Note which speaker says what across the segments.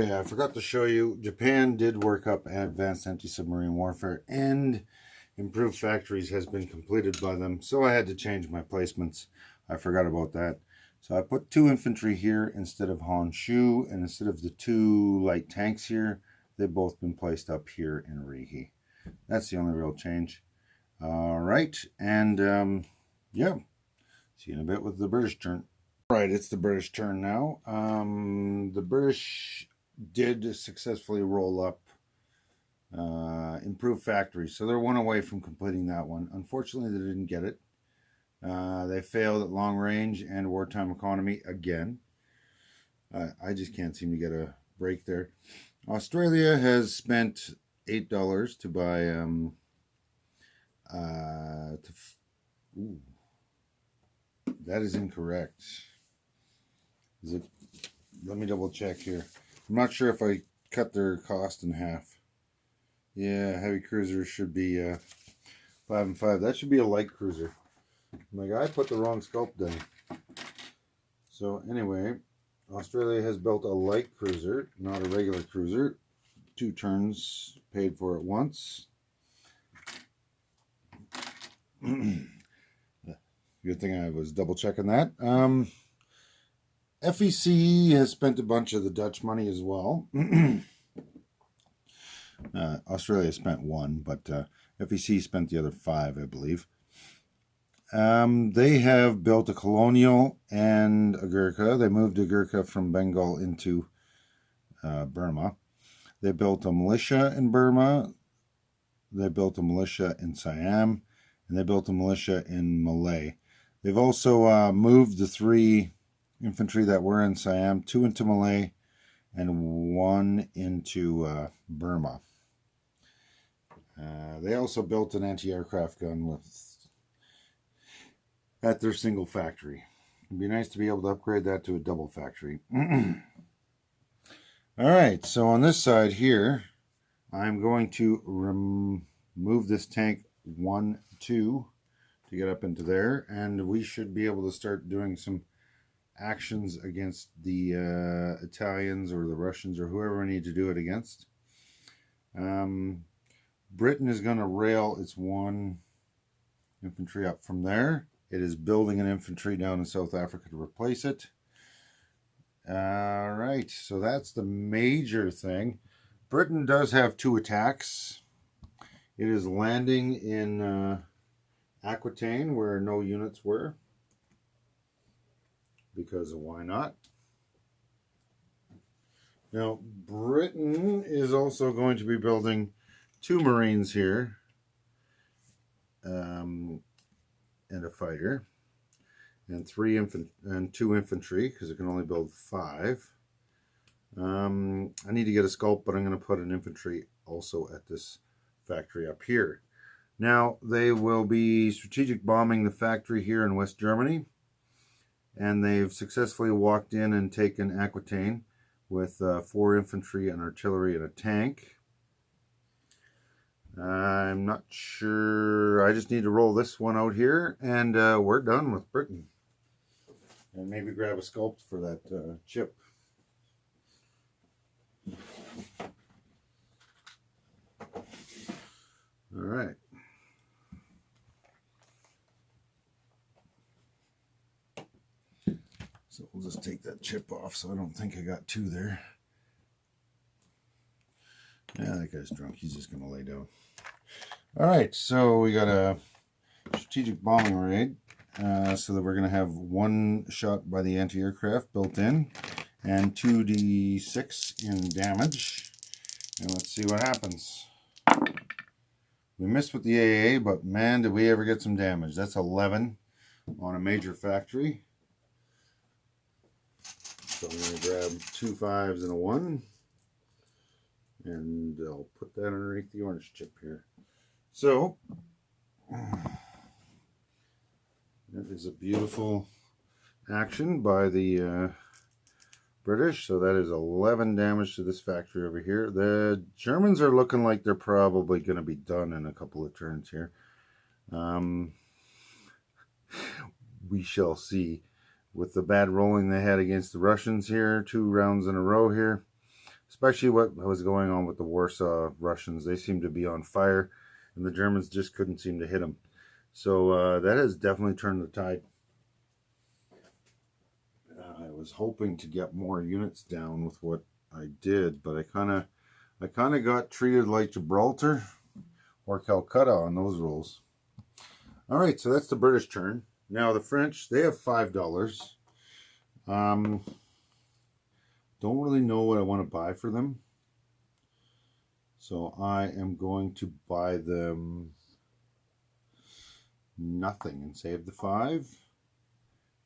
Speaker 1: Yeah, I forgot to show you, Japan did work up advanced anti-submarine warfare, and improved factories has been completed by them, so I had to change my placements. I forgot about that. So I put 2 infantry here instead of Honshu, and instead of the 2 light tanks here, they've both been placed up here in Rihi. That's the only real change. All right, and yeah, see you in a bit with the British turn. Right, it's the British turn now. The British did successfully roll up improved factories, so they're 1 away from completing that one. Unfortunately, they didn't get it. They failed at long range and wartime economy again. I just can't seem to get a break there. Australia has spent $8 to buy ooh, that is incorrect. Is it? Let me double check here. I'm not sure if I cut their cost in half. Yeah, heavy cruisers should be 5 and 5. That should be a light cruiser. My guy put the wrong scope down. So anyway, Australia has built a light cruiser, not a regular cruiser. 2 turns paid for at once. Good thing I was double checking that. FEC has spent a bunch of the Dutch money as well. Australia spent 1, but FEC spent the other 5, I believe. They have built a colonial and a Gurkha. They moved a Gurkha from Bengal into Burma. They built a militia in Burma. They built a militia in Siam. And they built a militia in Malay. They've also moved the 3 infantry that were in Siam, 2 into Malay, and 1 into Burma. They also built an anti-aircraft gun at their single factory. It'd be nice to be able to upgrade that to a double factory. Alright, so on this side here, I'm going to remove this tank 1, 2 to get up into there, and we should be able to start doing some actions against the Italians or the Russians or whoever we need to do it against. Britain is going to rail its 1 infantry up from there. It is building an infantry down in South Africa to replace it. Alright, so that's the major thing. Britain does have 2 attacks. It is landing in Aquitaine, where no units were. Because of why not? Now, Britain is also going to be building 2 Marines here. And a fighter. And 2 infantry, because it can only build 5. I need to get a sculpt, but I'm going to put an infantry also at this factory up here. Now, they will be strategic bombing the factory here in West Germany. And they've successfully walked in and taken Aquitaine with 4 infantry and artillery and a tank. I'm not sure. I just need to roll this one out here, and we're done with Britain. And maybe grab a sculpt for that chip. All right. So we'll just take that chip off, so I don't think I got 2 there. Yeah, that guy's drunk. He's just going to lay down. All right, so we got a strategic bombing raid. So that we're going to have 1 shot by the anti-aircraft built in and 2d6 in damage. And let's see what happens. We missed with the AA, but man, did we ever get some damage. That's 11 on a major factory. So I'm going to grab 2 5s and a 1. And I'll put that underneath the orange chip here. So, that is a beautiful action by the British. So that is 11 damage to this factory over here. The Germans are looking like they're probably going to be done in a couple of turns here. We shall see. With the bad rolling they had against the Russians here, 2 rounds in a row here. especially what was going on with the Warsaw Russians. They seemed to be on fire, and the Germans just couldn't seem to hit them. So that has definitely turned the tide. I was hoping to get more units down with what I did, but I kind of got treated like Gibraltar or Calcutta on those rolls. All right, so that's the British turn. Now the French, they have $5. Don't really know what I want to buy for them, so I am going to buy them nothing and save the 5.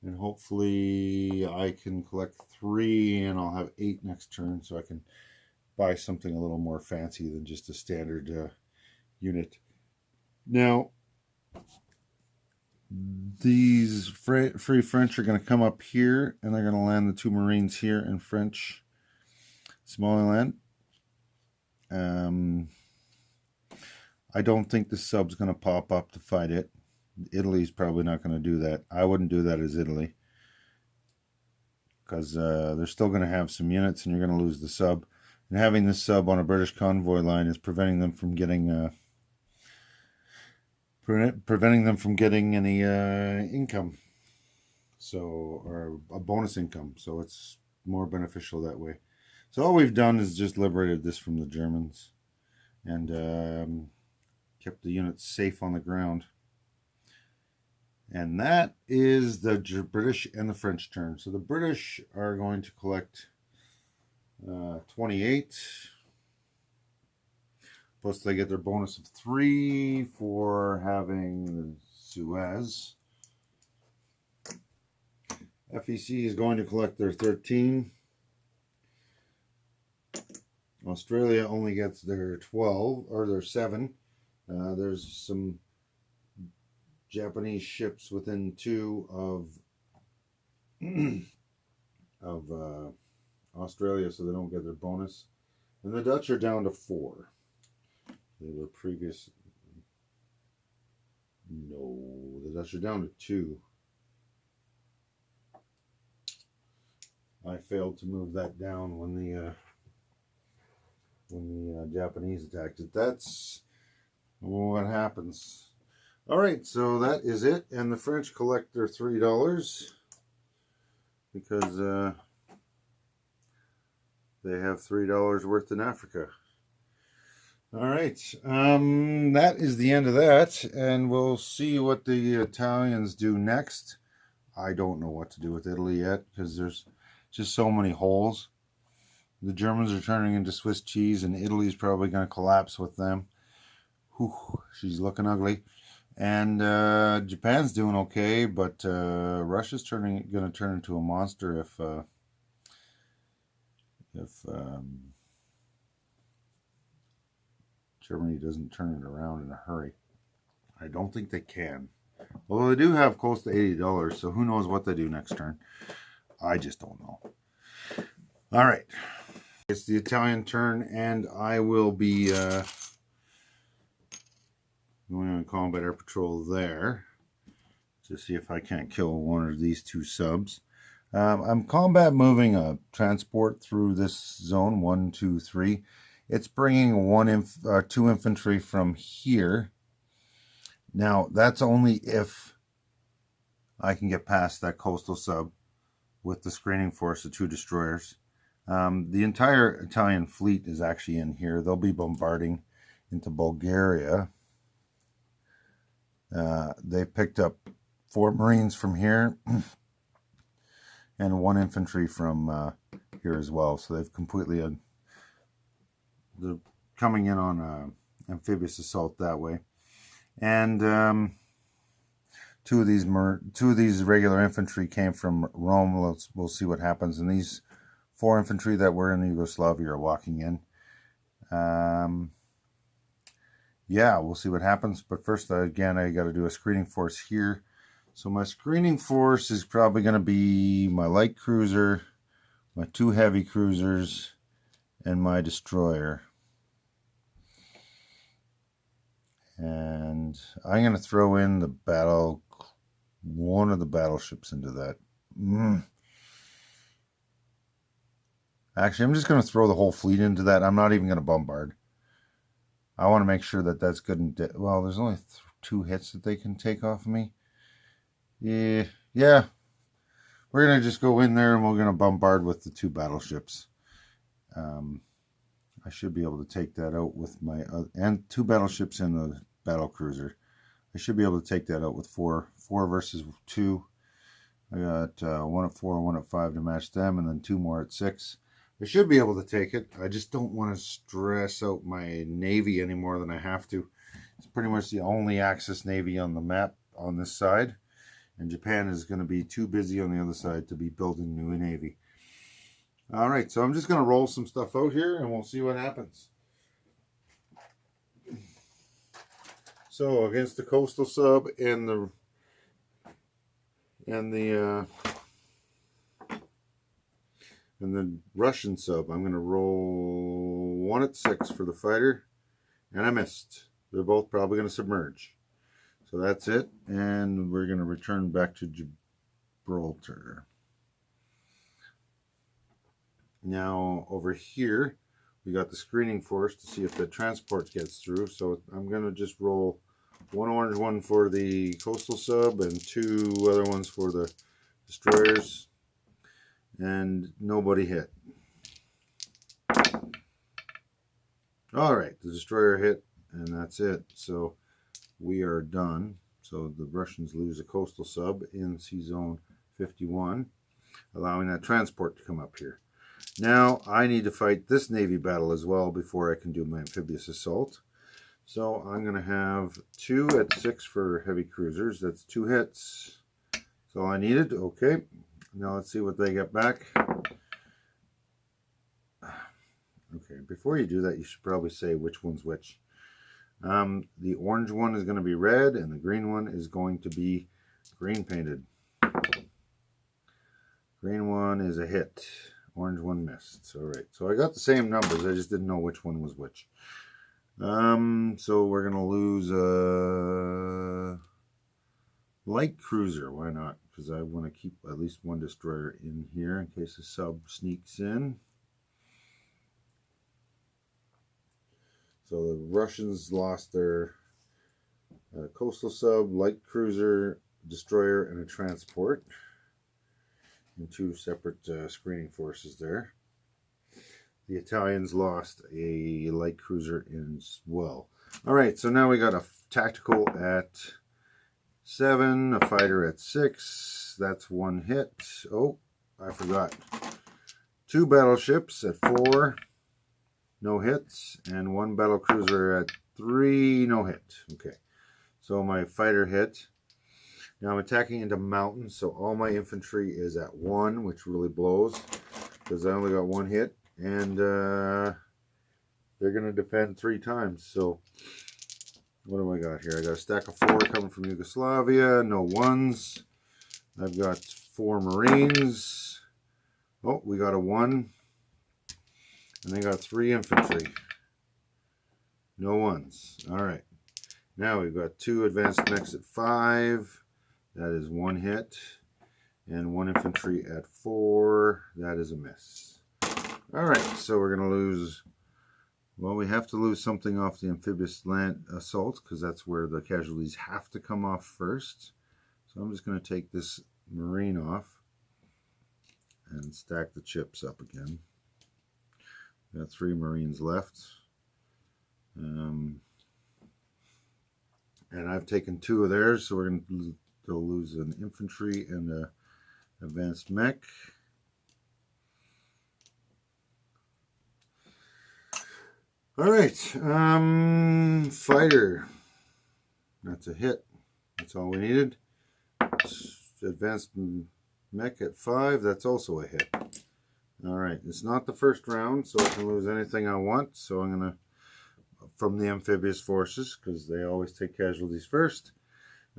Speaker 1: And hopefully I can collect 3 and I'll have 8 next turn, so I can buy something a little more fancy than just a standard unit. Now, these Free French are going to come up here, and they're going to land the 2 Marines here in French Somaliland. I don't think the sub's going to pop up to fight it. Italy's probably not going to do that. I wouldn't do that as Italy, because they're still going to have some units, and you're going to lose the sub. And having this sub on a British convoy line is preventing them from getting any income, so, or a bonus income. So it's more beneficial that way. So all we've done is just liberated this from the Germans, and kept the units safe on the ground. And that is the British and the French turn. So the British are going to collect 28. Plus they get their bonus of 3 for having the Suez. FEC is going to collect their 13. Australia only gets their 12, or their 7. There's some Japanese ships within 2 of Australia, so they don't get their bonus. And the Dutch are down to 4. They were previous. No, the Dutch are down to 2. I failed to move that down when the Japanese attacked it. That's what happens. All right, so that is it, and the French collect their $3 because they have $3 worth in Africa. All right, that is the end of that, and we'll see what the Italians do next. I don't know what to do with Italy yet because there's just so many holes. The Germans are turning into Swiss cheese, and Italy's probably going to collapse with them. Whew, she's looking ugly. And Japan's doing okay, but Russia's going to turn into a monster if Germany doesn't turn it around in a hurry. I don't think they can. Although they do have close to $80, so who knows what they do next turn. I just don't know. All right. It's the Italian turn, and I will be going on combat air patrol there to see if I can't kill one of these 2 subs. I'm combat moving a transport through this zone, 1, 2, 3. It's bringing 2 infantry from here. Now, that's only if I can get past that coastal sub with the screening force of 2 destroyers. The entire Italian fleet is actually in here. They'll be bombarding into Bulgaria. They picked up 4 Marines from here and 1 infantry from here as well. So they've completely they're coming in on amphibious assault that way. And 2 of these regular infantry came from Rome. We'll see what happens. And these 4 infantry that were in Yugoslavia are walking in. Yeah, we'll see what happens. But first, again, I got to do a screening force here. So my screening force is probably going to be my light cruiser, my 2 heavy cruisers, and my destroyer. And I'm going to throw in one of the battleships into that. Actually, I'm just going to throw the whole fleet into that. I'm not even going to bombard. I want to make sure that that's good and well, there's only 2 hits that they can take off of me. Yeah. We're going to just go in there and we're going to bombard with the 2 battleships. I should be able to take that out with my and 2 battleships and a battle cruiser. I should be able to take that out with 4 versus 2. I got 1 at 4 and 1 at 5 to match them, and then 2 more at 6. I should be able to take it. I just don't want to stress out my navy any more than I have to. It's pretty much the only Axis navy on the map on this side, and Japan is going to be too busy on the other side to be building new navy. All right, so I'm just going to roll some stuff out here, and we'll see what happens. So against the coastal sub and the Russian sub, I'm going to roll 1 at 6 for the fighter, and I missed. They're both probably going to submerge. So that's it, and we're going to return back to Gibraltar. Now over here, we got the screening force to see if the transport gets through. So I'm going to just roll 1 orange one for the coastal sub and 2 other ones for the destroyers. And nobody hit. Alright, the destroyer hit, and that's it. So we are done. So the Russians lose a coastal sub in Sea Zone 51, allowing that transport to come up here. Now I need to fight this Navy battle as well before I can do my amphibious assault. So I'm going to have 2 at 6 for heavy cruisers. That's 2 hits. That's all I needed. Okay. Now let's see what they get back. Okay, before you do that, you should probably say which one's which. The orange one is going to be red, and the green one is going to be green painted. Green one is a hit. Orange one missed. All right, so I got the same numbers. I just didn't know which one was which. So we're going to lose a light cruiser. Why not? Because I want to keep at least 1 destroyer in here in case a sub sneaks in. So the Russians lost their coastal sub, light cruiser, destroyer, and a transport. And 2 separate screening forces there. The Italians lost a light cruiser as well. Alright, so now we got a tactical at 7, a fighter at 6. That's 1 hit. Oh, I forgot. 2 battleships at 4. No hits. And 1 battle cruiser at 3. No hit. Okay. So my fighter hit. Now I'm attacking into mountains, so all my infantry is at 1, which really blows because I only got 1 hit, and they're going to defend 3 times. So what do I got here? I got a stack of 4 coming from Yugoslavia, no 1s. I've got 4 Marines. Oh, we got a 1, and they got 3 infantry. No 1s. All right. Now we've got 2 advanced mechs at 5. That is 1 hit, and 1 infantry at 4. That is a miss. All right, so we're going to lose, well, we have to lose something off the amphibious land assault because that's where the casualties have to come off first. So I'm just going to take this Marine off and stack the chips up again. Got 3 Marines left. And I've taken 2 of theirs, so we're going to lose an infantry and an advanced mech. All right, fighter. That's a hit. That's all we needed. Advanced mech at 5. That's also a hit. All right, it's not the first round, so I can lose anything I want. So I'm going to, from the amphibious forces, because they always take casualties first.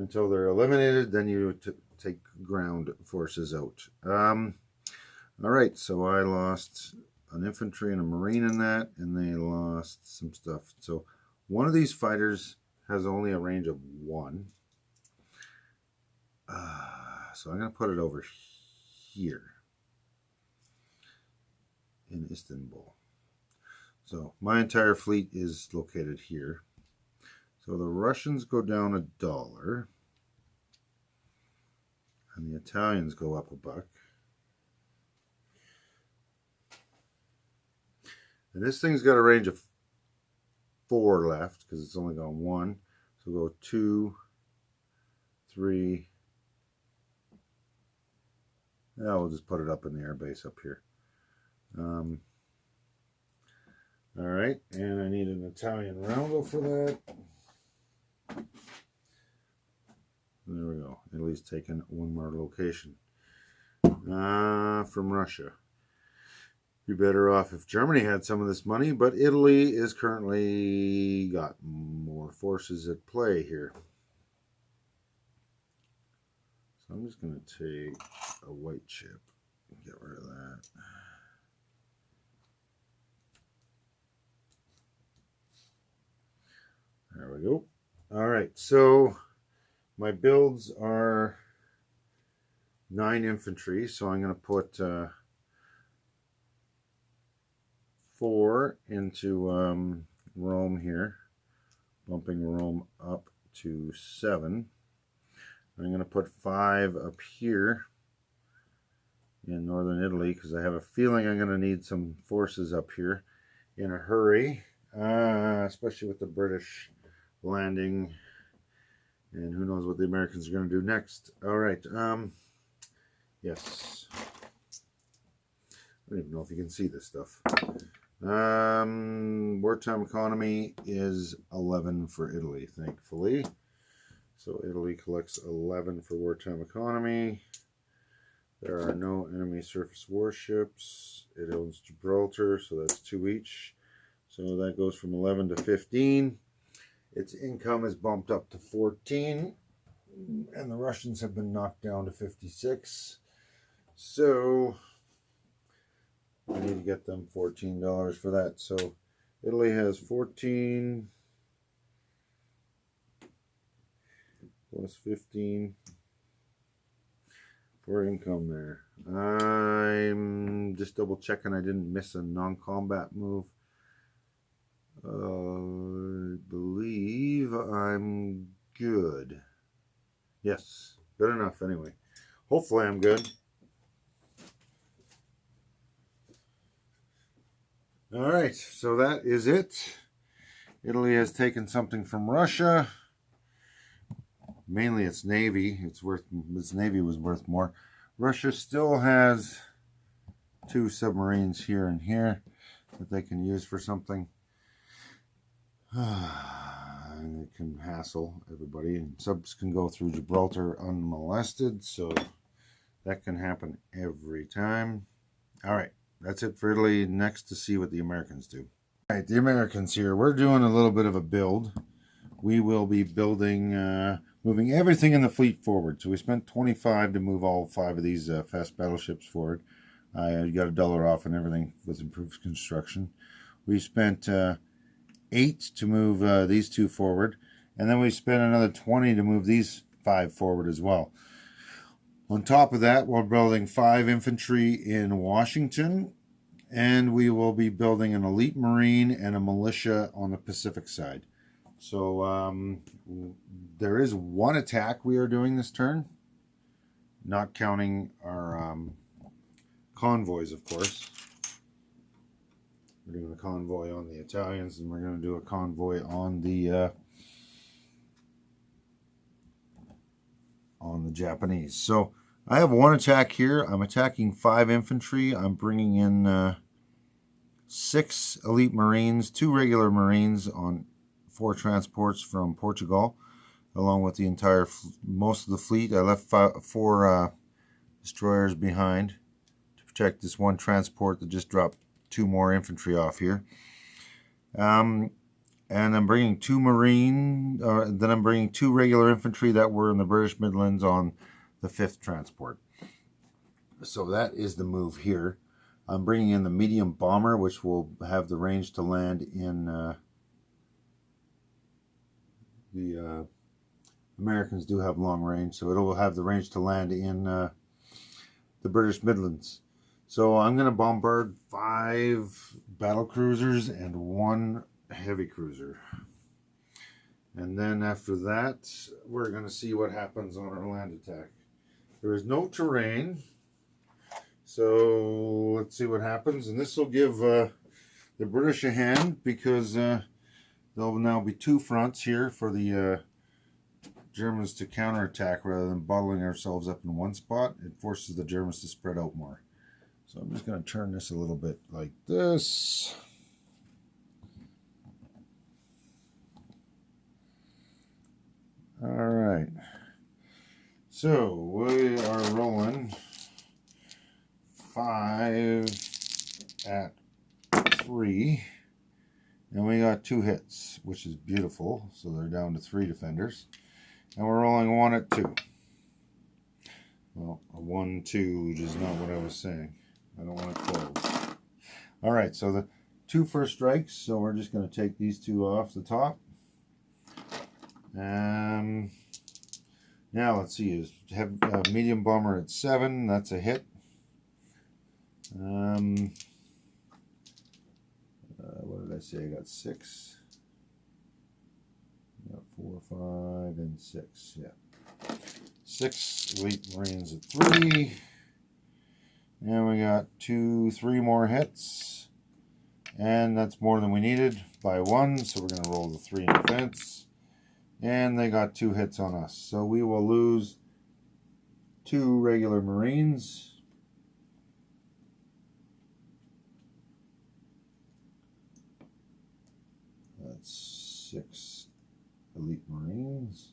Speaker 1: Until they're eliminated, then you take ground forces out. All right, so I lost an infantry and a marine in that, and they lost some stuff. So one of these fighters has only a range of 1. So I'm going to put it over here. in Istanbul. So my entire fleet is located here. So the Russians go down $1, and the Italians go up $1. And this thing's got a range of 4 left because it's only got 1. So we'll go 2, 3. Yeah, we'll just put it up in the airbase up here. All right, and I need an Italian roundel for that. There we go. Italy's taken 1 more location from Russia. Be better off if Germany had some of this money, but Italy is currently got more forces at play here. So I'm just going to take a white chip and get rid of that. There we go. All right, so my builds are 9 infantry, so I'm going to put 4 into Rome here, bumping Rome up to 7. I'm going to put 5 up here in northern Italy because I have a feeling I'm going to need some forces up here in a hurry, especially with the British landing, and who knows what the Americans are going to do next. All right, yes, I don't even know if you can see this stuff. Wartime economy is 11 for Italy, thankfully. So Italy collects 11 for wartime economy. There are no enemy surface warships. It owns Gibraltar, so that's 2 each. So that goes from 11 to 15. Its income is bumped up to 14, and the Russians have been knocked down to 56. So I need to get them $14 for that. So Italy has 14 plus 15 for income there. I'm just double checking I didn't miss a non-combat move. I believe I'm good. Yes, good enough anyway. Hopefully I'm good. All right, so that is it. Italy has taken something from Russia. Mainly its navy. Its navy was worth more. Russia still has 2 submarines here and here that they can use for something. And it can hassle everybody, and subs can go through Gibraltar unmolested, so that can happen every time. All right, that's it for Italy. Next, to see what the Americans do. All right, the Americans here. We're doing a little bit of a build. We will be building, moving everything in the fleet forward. So we spent 25 to move all 5 of these fast battleships forward. I got $1 off and everything with improved construction. We spent 8 to move these 2 forward, and then we spent another 20 to move these 5 forward as well. On top of that, we're building 5 infantry in Washington, and we will be building an elite marine and a militia on the Pacific side. So there is 1 attack we are doing this turn, not counting our convoys, of course. We're doing a convoy on the Italians, and we're going to do a convoy on the Japanese. So I have 1 attack here. I'm attacking 5 infantry. I'm bringing in 6 elite marines, 2 regular marines on 4 transports from Portugal, along with the entire most of the fleet. I left 4 destroyers behind to protect this 1 transport that just dropped 2 more infantry off here. And I'm bringing 2 marine, then I'm bringing 2 regular infantry that were in the British Midlands on the 5th transport. So that is the move here. I'm bringing in the medium bomber, which will have the range to land in the Americans do have long range, so it will have the range to land in the British Midlands. So I'm going to bombard 5 battle cruisers and 1 heavy cruiser. And then after that, we're going to see what happens on our land attack. There is no terrain, so let's see what happens. And this will give the British a hand, because there'll now be 2 fronts here for the Germans to counterattack rather than bottling ourselves up in one spot. It forces the Germans to spread out more. So I'm just going to turn this a little bit like this. All right. So we are rolling 5 at 3. And we got 2 hits, which is beautiful. So they're down to 3 defenders. And we're rolling 1 at 2. Well, a 1, 2 is not what I was saying. I don't want to close. All right, so the 2 first strikes. So we're just going to take these 2 off the top. Now let's see. Have a medium bomber at 7. That's a hit. What did I say? I got 6. I got 4, 5, and 6. Yeah, 6 elite marines at 3. And we got 2, 3 more hits, and that's more than we needed by 1. So we're going to roll the 3 in defense. And they got 2 hits on us. So we will lose 2 regular Marines. That's 6 elite Marines.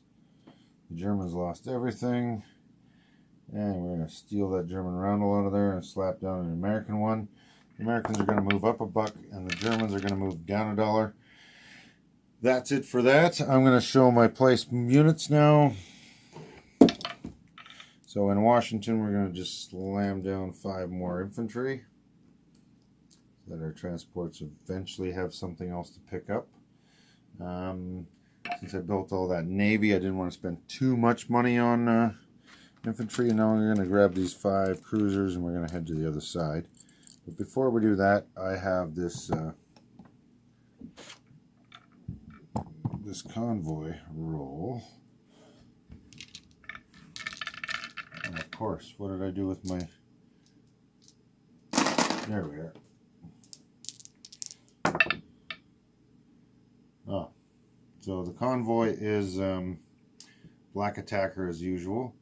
Speaker 1: The Germans lost everything. And we're going to steal that German roundel out of there and slap down an American one. The Americans are going to move up a buck, and the Germans are going to move down $1. That's it for that. I'm going to show my place units now. So in Washington, we're going to just slam down 5 more infantry, so that our transports eventually have something else to pick up. Since I built all that Navy, I didn't want to spend too much money on infantry, and now I'm going to grab these 5 cruisers and we're going to head to the other side. But before we do that, I have this this convoy roll. And of course, what did I do with my... There we are. Oh, so the convoy is black attacker as usual.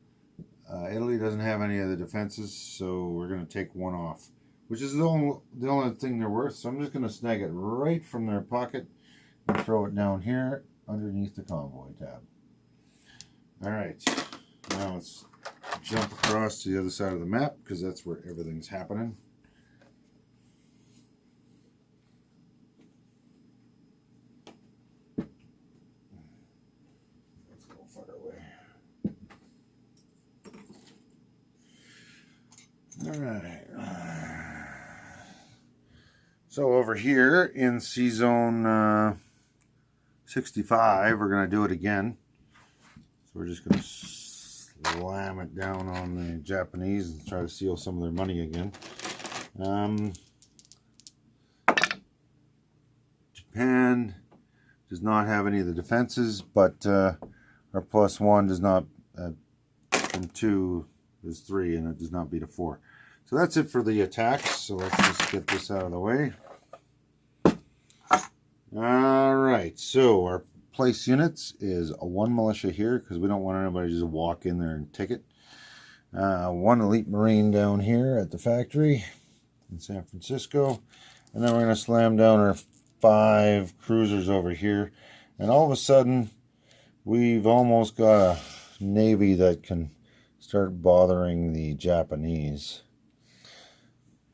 Speaker 1: Italy doesn't have any of the defenses, so we're going to take 1 off, which is the only thing they're worth. So I'm just going to snag it right from their pocket and throw it down here underneath the convoy tab. All right, now let's jump across to the other side of the map, because that's where everything's happening. Let's go far away. All right. So over here in C Zone 65, we're going to do it again. So we're just going to slam it down on the Japanese and try to steal some of their money again. Japan does not have any of the defenses, but our +1 does not, from 2 is 3, and it does not beat a 4. So that's it for the attacks. So let's just get this out of the way. Alright, so our place units is a 1 militia here, because we don't want anybody to just walk in there and take it. 1 elite marine down here at the factory in San Francisco. And then we're going to slam down our 5 cruisers over here. And all of a sudden, we've almost got a navy that can start bothering the Japanese.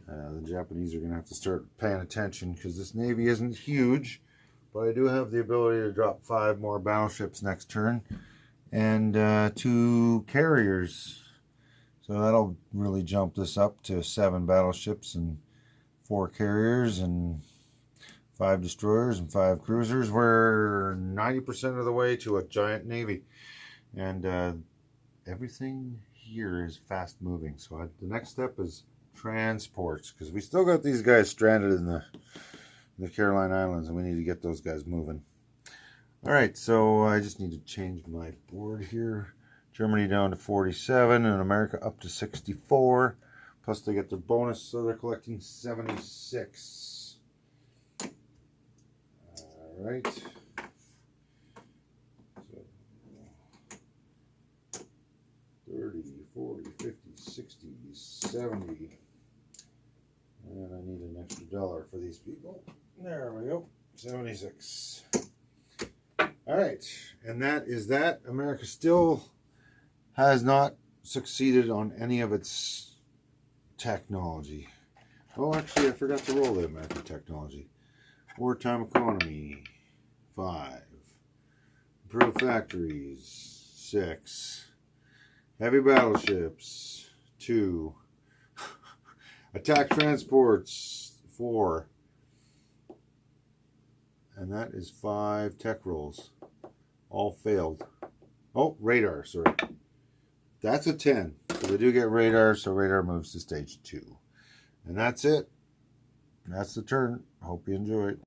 Speaker 1: The Japanese are going to have to start paying attention, because this navy isn't huge, but I do have the ability to drop 5 more battleships next turn, and 2 carriers. So that'll really jump this up to 7 battleships and 4 carriers and 5 destroyers and 5 cruisers. We're 90% of the way to a giant navy, and everything here is fast moving. So the next step is transports, because we still got these guys stranded in the Caroline Islands, and we need to get those guys moving. All right, so I just need to change my board here. Germany down to 47 and America up to 64. Plus they get their bonus, so they're collecting 76. All right. So 30, 40, 50, 60, 70. And I need an extra $1 for these people. There we go. 76. All right. And that is that. America still has not succeeded on any of its technology. Oh, actually, I forgot to roll the American technology. Wartime Economy, 5. Improved Factories, 6. Heavy Battleships, 2. Attack Transports, 4. And that is 5 tech rolls. All failed. Oh, radar, sorry. That's a 10. So they do get radar, so radar moves to stage 2. And that's it. That's the turn. Hope you enjoy it.